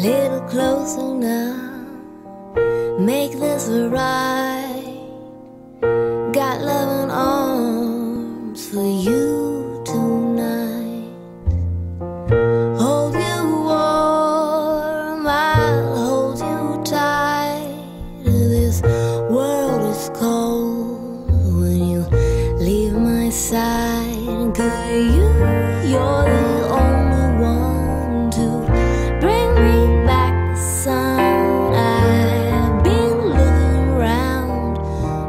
little closer now. Make this right. Got loving arms for you tonight. Hold you warm, I'll hold you tight. This world is cold when you leave my side. Girl, you're the only one to bring me back the sun. I've been looking around,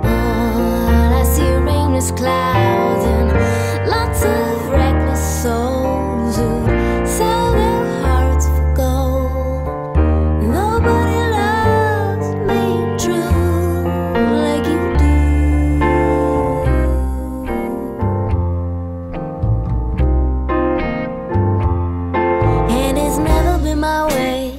all I see are rainless clouds and lots of reckless souls who sell their hearts for gold. Nobody loves me true like you do. And it's never been my way